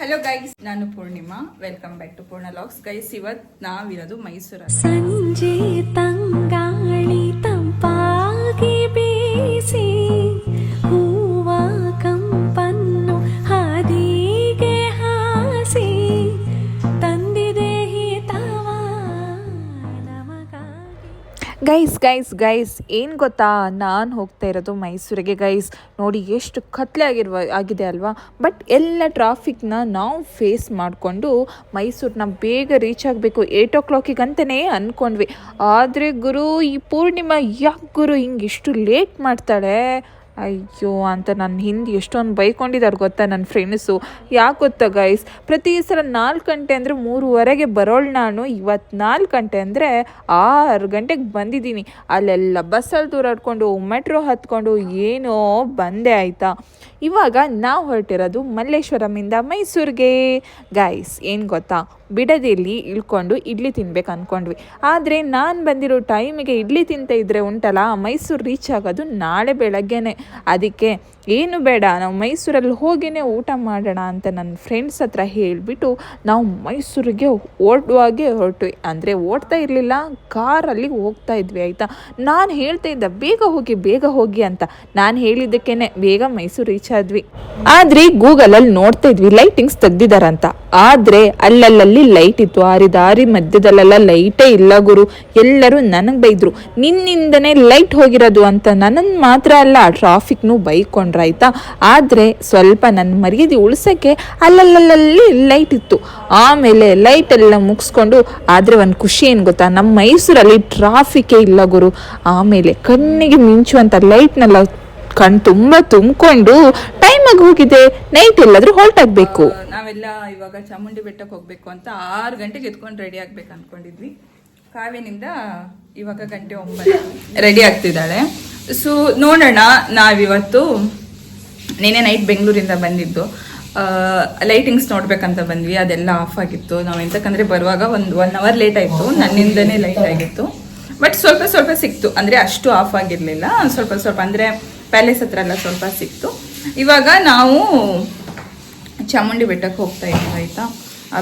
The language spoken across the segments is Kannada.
ಹಲೋ ಗೈಸ್, ನಾನು ಪೂರ್ಣಿಮಾ. ವೆಲ್ಕಮ್ ಬ್ಯಾಕ್ ಟು ಪೂರ್ಣ ಲಾಗ್ಸ್. ಗೈಸ್, ಇವತ್ತು ನಾವಿರೋದು ಮೈಸೂರಲ್ಲಿ. ಸಂಜೆ ತಂಗಾಳಿ ತಂಪಾಗಿ ಬೀಸಿ ಹೂವ ಕಂಪನ್ನು ಹಾದಿಗೆ ಹಾಸಿ ತಂದಿದೆ ಹಿತವ ನಮಗಾಗಿ. ಗೈಸ್ ಏನು ಗೊತ್ತಾ, ನಾನು ಹೋಗ್ತಾ ಇರೋದು ಮೈಸೂರಿಗೆ. ಗೈಸ್ ನೋಡಿ ಎಷ್ಟು ಕತ್ಲೆ ಆಗಿದೆ ಅಲ್ವಾ. ಬಟ್ ಎಲ್ಲ ಟ್ರಾಫಿಕ್ನ ನಾವು ಫೇಸ್ ಮಾಡಿಕೊಂಡು ಮೈಸೂರನ್ನ ಬೇಗ ರೀಚ್ ಆಗಬೇಕು 8 ಅಂತಲೇ ಅಂದ್ಕೊಂಡ್ವಿ. ಆದರೆ ಗುರು, ಈ ಪೂರ್ಣಿಮಾ ಯಾಕೆ ಗುರು ಹಿಂಗೆ ಇಷ್ಟು ಲೇಟ್ ಮಾಡ್ತಾಳೆ ಅಯ್ಯೋ ಅಂತ ನನ್ನ ಹಿಂದೆ ಎಷ್ಟೊಂದು ಬೈಕೊಂಡಿದ್ದಾರೆ ಗೊತ್ತಾ ನನ್ನ ಫ್ರೆಂಡ್ಸು. ಯಾಕೆ ಗೊತ್ತಾ ಗೈಸ್, ಪ್ರತಿ ಸಲ 4 ಗಂಟೆ ಅಂದರೆ 3:15 ಬರೋಳು ನಾನು. ಇವತ್ತು 4 ಗಂಟೆ ಅಂದರೆ 6 ಗಂಟೆಗೆ ಬಂದಿದ್ದೀನಿ. ಅಲ್ಲೆಲ್ಲ ಬಸ್ಸಲ್ಲಿ ದೂರಾಡ್ಕೊಂಡು ಮೆಟ್ರೋ ಹತ್ಕೊಂಡು ಏನೋ ಬಂದೆ ಆಯಿತಾ. ಇವಾಗ ನಾವು ಹೊರಟಿರೋದು ಮಲ್ಲೇಶ್ವರಮಿಂದ ಮೈಸೂರಿಗೆ. ಗೈಸ್ ಏನು ಗೊತ್ತಾ, ಬಿಡದಿಯಲ್ಲಿ ಇಳ್ಕೊಂಡು ಇಡ್ಲಿ ತಿನ್ಬೇಕು ಅಂದ್ಕೊಂಡ್ವಿ. ಆದರೆ ನಾನು ಬಂದಿರೋ ಟೈಮಿಗೆ ಇಡ್ಲಿ ತಿಂತ ಇದ್ದರೆ ಉಂಟಲ್ಲ, ಮೈಸೂರು ರೀಚ್ ಆಗೋದು ನಾಳೆ ಬೆಳಗ್ಗೆನೆ. ಅದಕ್ಕೆ ಏನು ಬೇಡ, ನಾವು ಮೈಸೂರಲ್ಲಿ ಹೋಗಿನೇ ಊಟ ಮಾಡೋಣ ಅಂತ ನನ್ನ ಫ್ರೆಂಡ್ಸ್ ಹತ್ರ ಹೇಳಿಬಿಟ್ಟು ನಾವು ಮೈಸೂರಿಗೆ ಹೊರಟ್ವಿ. ಅಂದರೆ ಓಡ್ತಾ ಇರಲಿಲ್ಲ, ಕಾರಲ್ಲಿ ಹೋಗ್ತಾ ಇದ್ವಿ ಆಯಿತಾ. ನಾನು ಹೇಳ್ತಾ ಇದ್ದೆ ಬೇಗ ಹೋಗಿ ಅಂತ. ನಾನು ಹೇಳಿದ್ದಕ್ಕೇ ಬೇಗ ಮೈಸೂರು ರೀಚ್ ಆದ್ವಿ. ಆದರೆ ಗೂಗಲಲ್ಲಿ ನೋಡ್ತಾ ಇದ್ವಿ ಲೈಟಿಂಗ್ಸ್ ತೆಗ್ದಿದ್ದಾರಂತ. ಆದರೆ ಅಲ್ಲಲ್ಲಿ ಲೈಟ್ ಇತ್ತು, ದಾರಿ ಮಧ್ಯದಲ್ಲೆಲ್ಲ ಲೈಟೇ ಇಲ್ಲ ಗುರು. ಎಲ್ಲರೂ ನನಗೆ ಬೈದರು, ನಿನ್ನಿಂದನೇ ಲೈಟ್ ಹೋಗಿರೋದು ಅಂತ. ನನ್ನನ್ನು ಮಾತ್ರ ಅಲ್ಲ, ಟ್ರಾಫಿಕ್ನು ಬೈಕೊಂಡ್ರಾಯ್ತಾ. ಆದರೆ ಸ್ವಲ್ಪ ನನ್ನ ಮರ್ಯಾದೆ ಉಳ್ಸೋಕ್ಕೆ ಅಲ್ಲಲ್ಲಿ ಲೈಟ್ ಇತ್ತು. ಆಮೇಲೆ ಲೈಟ್ ಎಲ್ಲ ಮುಗಿಸ್ಕೊಂಡು, ಆದರೆ ಒಂದು ಖುಷಿ ಏನು ಗೊತ್ತಾ, ನಮ್ಮ ಮೈಸೂರಲ್ಲಿ ಟ್ರಾಫಿಕ್ಕೇ ಇಲ್ಲ ಗುರು. ಆಮೇಲೆ ಕಣ್ಣಿಗೆ ಮಿಂಚುವಂಥ ಲೈಟ್ನೆಲ್ಲ ತುಂಬ ತುಂಬಿಕೊಂಡು ಟೈಮಾಗಿ ಹೋಗಿದೆ. ನೈಟ್ ಎಲ್ಲಾದ್ರೂ ಹೊರಟಾಗಬೇಕು. ನಾವೆಲ್ಲ ಇವಾಗ ಚಾಮುಂಡಿ ಬೆಟ್ಟಕ್ಕೆ ಹೋಗ್ಬೇಕು ಅಂತ 6 ಗಂಟೆಗೆ ಎತ್ಕೊಂಡು ರೆಡಿ ಆಗ್ಬೇಕು ಅನ್ಕೊಂಡಿದ್ವಿ. ಕಾವ್ಯನಿಂದ ಇವಾಗ 9 ರೆಡಿ ಆಗ್ತಿದ್ದಾಳೆ. ಸೊ ನೋಡೋಣ, ನಾವಿವತ್ತು ನೆನೆ ನೈಟ್ ಬೆಂಗಳೂರಿಂದ ಬಂದಿದ್ದು. ಲೈಟಿಂಗ್ಸ್ ನೋಡ್ಬೇಕಂತ ಬಂದ್ವಿ, ಅದೆಲ್ಲ ಆಫ್ ಆಗಿತ್ತು. ನಾವು ಎಂತಕ್ಕಂದ್ರೆ ಬರುವಾಗ ಒಂದು 1 ಅವರ್ ಲೇಟ್ ಆಯಿತು, ನನ್ನಿಂದನೇ ಲೈಟ್ ಆಗಿತ್ತು. ಬಟ್ ಸ್ವಲ್ಪ ಸಿಕ್ತು, ಅಂದರೆ ಅಷ್ಟು ಆಫ್ ಆಗಿರಲಿಲ್ಲ. ಸ್ವಲ್ಪ ಅಂದರೆ ಪ್ಯಾಲೇಸ್ ಹತ್ರ ಎಲ್ಲ ಸ್ವಲ್ಪ ಸಿಕ್ತು. ಇವಾಗ ನಾವು ಚಾಮುಂಡಿ ಬೆಟ್ಟಕ್ಕೆ ಹೋಗ್ತಾ ಇದ್ದೀವಿ ಆಯಿತಾ.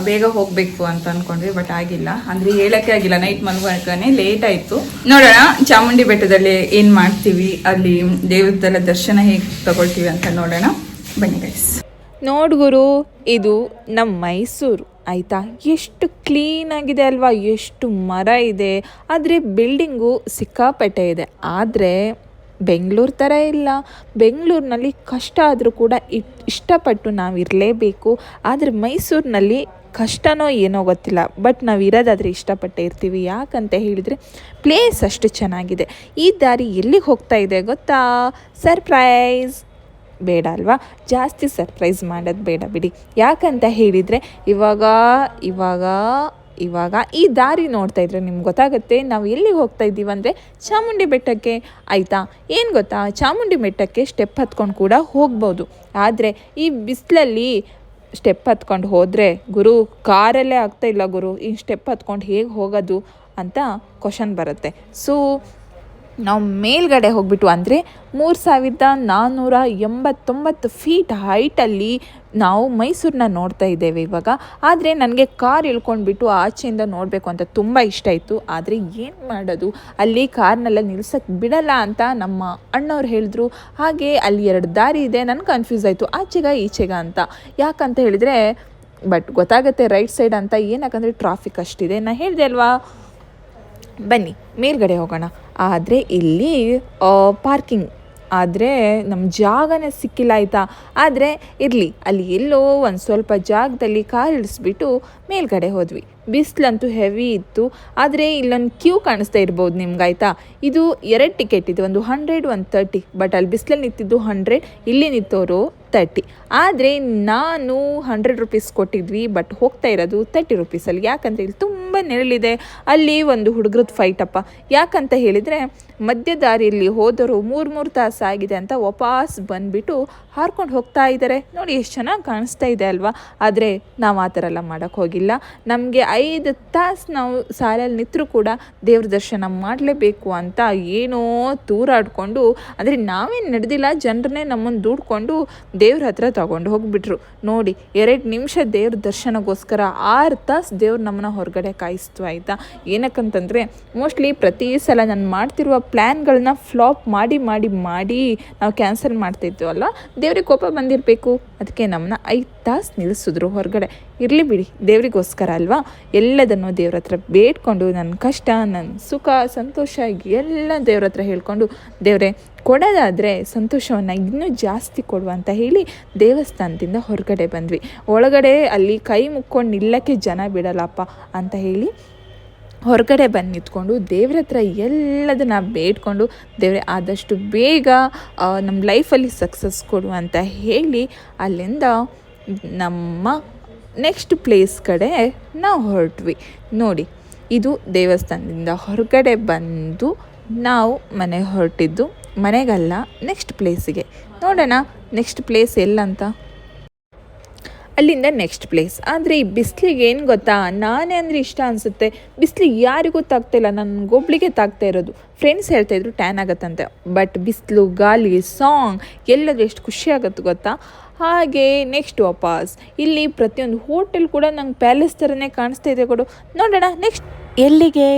ಬೇಗ ಹೋಗಬೇಕು ಅಂತ ಅಂದ್ಕೊಂಡ್ವಿ, ಬಟ್ ಆಗಿಲ್ಲ. ಅಂದರೆ ಹೇಳೋಕ್ಕೆ ಆಗಿಲ್ಲ, ನೈಟ್ ಮಲ್ಗೋಕ್ಕೇ ಲೇಟ್ ಆಯಿತು. ನೋಡೋಣ ಚಾಮುಂಡಿ ಬೆಟ್ಟದಲ್ಲಿ ಏನು ಮಾಡ್ತೀವಿ, ಅಲ್ಲಿ ದೇವರದೆಲ್ಲ ದರ್ಶನ ಹೇಗೆ ತಗೊಳ್ತೀವಿ ಅಂತ ನೋಡೋಣ. ಬನ್ನಿ ಗೈಸ್. ನೋಡ್ಗುರು, ಇದು ನಮ್ಮ ಮೈಸೂರು ಆಯಿತಾ. ಎಷ್ಟು ಕ್ಲೀನಾಗಿದೆ ಅಲ್ವಾ, ಎಷ್ಟು ಮರ ಇದೆ. ಆದರೆ ಬಿಲ್ಡಿಂಗು ಸಿಕ್ಕಾಪಟ್ಟೆ ಇದೆ. ಆದರೆ ಬೆಂಗಳೂರು ಥರ ಇಲ್ಲ. ಬೆಂಗಳೂರಿನಲ್ಲಿ ಕಷ್ಟ ಆದರೂ ಕೂಡ ಇಷ್ಟಪಟ್ಟು ನಾವು ಇರಲೇಬೇಕು. ಆದರೆ ಮೈಸೂರಿನಲ್ಲಿ ಕಷ್ಟನೋ ಏನೋ ಗೊತ್ತಿಲ್ಲ, ಬಟ್ ನಾವು ಇರೋದಾದರೆ ಇಷ್ಟಪಟ್ಟೆ ಇರ್ತೀವಿ. ಯಾಕಂತ ಹೇಳಿದರೆ ಪ್ಲೇಸ್ ಅಷ್ಟು ಚೆನ್ನಾಗಿದೆ. ಈ ದಾರಿ ಎಲ್ಲಿಗೆ ಹೋಗ್ತಾ ಇದೆ ಗೊತ್ತಾ? ಸರ್ಪ್ರೈಸ್ ಬೇಡ ಅಲ್ವಾ, ಜಾಸ್ತಿ ಸರ್ಪ್ರೈಸ್ ಮಾಡೋದು ಬೇಡ ಬಿಡಿ. ಯಾಕಂತ ಹೇಳಿದರೆ ಇವಾಗ ಈ ದಾರಿ ನೋಡ್ತಾ ಇದ್ರೆ ನಿಮ್ಗೆ ಗೊತ್ತಾಗುತ್ತೆ ನಾವು ಎಲ್ಲಿಗೆ ಹೋಗ್ತಾ ಇದ್ದೀವಿ. ಅಂದರೆ ಚಾಮುಂಡಿ ಬೆಟ್ಟಕ್ಕೆ ಆಯಿತಾ. ಏನು ಗೊತ್ತಾ, ಚಾಮುಂಡಿ ಬೆಟ್ಟಕ್ಕೆ ಸ್ಟೆಪ್ ಹತ್ಕೊಂಡು ಕೂಡ ಹೋಗ್ಬೋದು. ಆದರೆ ಈ ಬಿಸಿಲಲ್ಲಿ ಸ್ಟೆಪ್ ಹತ್ಕೊಂಡು ಹೋದರೆ ಗುರು, ಕಾರಲ್ಲೇ ಆಗ್ತಾಯಿಲ್ಲ ಗುರು, ಈ ಸ್ಟೆಪ್ ಹತ್ಕೊಂಡು ಹೇಗೆ ಹೋಗೋದು ಅಂತ ಕ್ವಶನ್ ಬರುತ್ತೆ. ಸೊ ನಾವು ಮೇಲ್ಗಡೆ ಹೋಗ್ಬಿಟ್ಟು, ಅಂದರೆ 3489 ಫೀಟ್ ಹೈಟಲ್ಲಿ ನಾವು ಮೈಸೂರನ್ನ ನೋಡ್ತಾ ಇದ್ದೇವೆ ಇವಾಗ. ಆದರೆ ನನಗೆ ಕಾರ್ ಇಳ್ಕೊಂಡ್ಬಿಟ್ಟು ಆಚೆಯಿಂದ ನೋಡಬೇಕು ಅಂತ ತುಂಬ ಇಷ್ಟ ಇತ್ತು. ಆದರೆ ಏನು ಮಾಡೋದು, ಅಲ್ಲಿ ಕಾರ್ನೆಲ್ಲ ನಿಲ್ಸಕ್ಕೆ ಬಿಡಲ್ಲ ಅಂತ ನಮ್ಮ ಅಣ್ಣವ್ರು ಹೇಳಿದ್ರು. ಹಾಗೆ ಅಲ್ಲಿ 2 ದಾರಿ ಇದೆ. ನನಗೆ ಕನ್ಫ್ಯೂಸ್ ಆಯಿತು, ಈಚೆಗ ಅಂತ. ಯಾಕಂತ ಹೇಳಿದರೆ ಬಟ್ ಗೊತ್ತಾಗುತ್ತೆ ರೈಟ್ ಸೈಡ್ ಅಂತ. ಏನಕ್ಕಂದರೆ ಟ್ರಾಫಿಕ್ ಅಷ್ಟಿದೆ. ನಾನು ಹೇಳಿದೆ ಅಲ್ವಾ, ಬನ್ನಿ ಮೇಲ್ಗಡೆ ಹೋಗೋಣ. ಆದರೆ ಇಲ್ಲಿ ಪಾರ್ಕಿಂಗ್ ಆದರೆ ನಮ್ಮ ಜಾಗನೇ ಸಿಕ್ಕಿಲ್ಲ ಆಯಿತಾ. ಆದರೆ ಇರಲಿ, ಅಲ್ಲಿ ಎಲ್ಲೋ ಒಂದು ಸ್ವಲ್ಪ ಜಾಗದಲ್ಲಿ ಕಾರ್ ಇಳಿಸ್ಬಿಟ್ಟು ಮೇಲ್ಗಡೆ ಹೋದ್ವಿ. ಬಿಸಿಲಂತೂ ಹೆವಿ ಇತ್ತು. ಆದರೆ ಇಲ್ಲೊಂದು ಕ್ಯೂ ಕಾಣಿಸ್ತಾ ಇರ್ಬೋದು ನಿಮ್ಗೆ ಆಯಿತಾ. ಇದು 2 ಟಿಕೆಟ್ ಇದೆ, ಒಂದು 100 ಒಂದು 30. ಬಟ್ ಅಲ್ಲಿ ಬಿಸಿಲಲ್ಲಿ ನಿಂತಿದ್ದು 100, ಇಲ್ಲಿ ನಿಂತವರು 30. ಆದರೆ ನಾನು 100 ರೂಪೀಸ್ ಕೊಟ್ಟಿದ್ವಿ, ಬಟ್ ಹೋಗ್ತಾ ಇರೋದು 30 ರೂಪೀಸಲ್ಲಿ. ಯಾಕಂತ ಇಲ್ಲಿ ತುಂಬ ನೆರಳಿದೆ. ಅಲ್ಲಿ ಒಂದು ಹುಡುಗರದ್ದು ಫೈಟಪ್ಪ. ಯಾಕಂತ ಹೇಳಿದರೆ ಮಧ್ಯ ದಾರಿಯಲ್ಲಿ ಹೋದರು 3 ತಾಸು ಆಗಿದೆ ಅಂತ ವಾಪಸ್ ಬಂದುಬಿಟ್ಟು ಹಾರ್ಕೊಂಡು ಹೋಗ್ತಾ ಇದ್ದಾರೆ. ನೋಡಿ ಎಷ್ಟು ಚೆನ್ನಾಗಿ ಕಾಣಿಸ್ತಾ ಇದೆ ಅಲ್ವಾ. ಆದರೆ ನಾವು ಆ ಥರ ಎಲ್ಲ ಮಾಡೋಕ್ಕೆ ಹೋಗಿಲ್ಲ. ನಮಗೆ 5 ತಾಸು ನಾವು ಸಾಲಲ್ಲಿ ನಿಂತರೂ ಕೂಡ ದೇವ್ರ ದರ್ಶನ ಮಾಡಲೇಬೇಕು ಅಂತ ಏನೋ ತೂರಾಡಿಕೊಂಡು, ಅಂದರೆ ನಾವೇನು ನಡೆದಿಲ್ಲ, ಜನರನ್ನೇ ನಮ್ಮನ್ನು ದುಡ್ಕೊಂಡು ದೇವ್ರ ಹತ್ರ ತಗೊಂಡು ಹೋಗಿಬಿಟ್ರು. ನೋಡಿ 2 ನಿಮಿಷ ದೇವ್ರ ದರ್ಶನಕ್ಕೋಸ್ಕರ 6 ತಾಸು ದೇವ್ರು ನಮ್ಮನ್ನ ಹೊರಗಡೆ ಕಾಯಿಸ್ತು ಆಯಿತಾ. ಏನಕ್ಕಂತಂದರೆ ಮೋಸ್ಟ್ಲಿ ಪ್ರತಿ ಸಲ ನಾನು ಮಾಡ್ತಿರುವ ಪ್ಲ್ಯಾನ್ಗಳನ್ನ ಫ್ಲಾಪ್ ಮಾಡಿ ನಾವು ಕ್ಯಾನ್ಸಲ್ ಮಾಡ್ತಿದ್ವು ಅಲ್ವಾ. ದೇವ್ರಿಗೆ ಕೋಪ ಬಂದಿರಬೇಕು, ಅದಕ್ಕೆ ನಮ್ಮನ್ನ 5 ತಾಸು ನಿಲ್ಲಿಸಿದ್ರು ಹೊರಗಡೆ. ಇರಲಿ ಬಿಡಿ, ದೇವರಿಗೋಸ್ಕರ ಅಲ್ವಾ. ಎಲ್ಲದನ್ನು ದೇವ್ರ ಹತ್ರ ಬೇಡ್ಕೊಂಡು ನನ್ನ ಕಷ್ಟ, ನನ್ನ ಸುಖ, ಸಂತೋಷ ಎಲ್ಲ ದೇವ್ರ ಹತ್ರ ಹೇಳ್ಕೊಂಡು, ದೇವರೇ ಕೊಡೋದಾದರೆ ಸಂತೋಷವನ್ನು ಇನ್ನೂ ಜಾಸ್ತಿ ಕೊಡುವ ಅಂತ ಹೇಳಿ ದೇವಸ್ಥಾನದಿಂದ ಹೊರಗಡೆ ಬಂದ್ವಿ. ಒಳಗಡೆ ಅಲ್ಲಿ ಕೈ ಮುಕ್ಕೊಂಡು ನಿಲ್ಲಕ್ಕೆ ಜನ ಬಿಡಲ್ಲಪ್ಪ ಅಂತ ಹೇಳಿ ಹೊರಗಡೆ ಬಂದು ನಿಂತ್ಕೊಂಡು ದೇವ್ರ ಹತ್ರ ಎಲ್ಲದನ್ನ ಬೇಡ್ಕೊಂಡು, ದೇವರೇ ಆದಷ್ಟು ಬೇಗ ನಮ್ಮ ಲೈಫಲ್ಲಿ ಸಕ್ಸಸ್ ಕೊಡು ಅಂತ ಹೇಳಿ ಅಲ್ಲಿಂದ ನಮ್ಮ ನೆಕ್ಸ್ಟ್ ಪ್ಲೇಸ್ ಕಡೆ ನಾವು ಹೊರಟ್ವಿ. ನೋಡಿ, ಇದು ದೇವಸ್ಥಾನದಿಂದ ಹೊರಗಡೆ ಬಂದು ನಾವು ಮನೆಗೆ ಹೊರಟಿದ್ದು. ಮನೆಗಲ್ಲ, ನೆಕ್ಸ್ಟ್ ಪ್ಲೇಸಿಗೆ. ನೋಡೋಣ ನೆಕ್ಸ್ಟ್ ಪ್ಲೇಸ್ ಎಲ್ಲಂತ. ಅಲ್ಲಿಂದ ನೆಕ್ಸ್ಟ್ ಪ್ಲೇಸ್. ಆದರೆ ಈ ಬಿಸಿಲಿಗೆ ಏನು ಗೊತ್ತಾ, ನಾನೇ ಅಂದರೆ ಇಷ್ಟ ಅನಿಸುತ್ತೆ, ಬಿಸಿಲಿಗೆ ಯಾರಿಗೂ ತಾಗ್ತಾಯಿಲ್ಲ, ನನಗೊಬ್ಳಿಗೆ ತಾಗ್ತಾ ಇರೋದು. ಫ್ರೆಂಡ್ಸ್ ಹೇಳ್ತಾಯಿದ್ರು ಟ್ಯಾನ್ ಆಗುತ್ತಂತೆ, ಬಟ್ ಬಿಸಿಲು, ಗಾಳಿ, ಸಾಂಗ್ ಎಲ್ಲರೂ ಎಷ್ಟು ಖುಷಿ ಆಗುತ್ತೆ ಗೊತ್ತಾ. ಹಾಗೆ ನೆಕ್ಸ್ಟ್ ವಾಪಸ್ ಇಲ್ಲಿ ಪ್ರತಿಯೊಂದು ಹೋಟೆಲ್ ಕೂಡ ನಂಗೆ ಪ್ಯಾಲೇಸ್ ಥರನೇ ಕಾಣಿಸ್ತಾ ಇದೆ ಕೊಡು. ನೋಡೋಣ ನೆಕ್ಸ್ಟ್ ಎಲ್ಲಿಗೆ.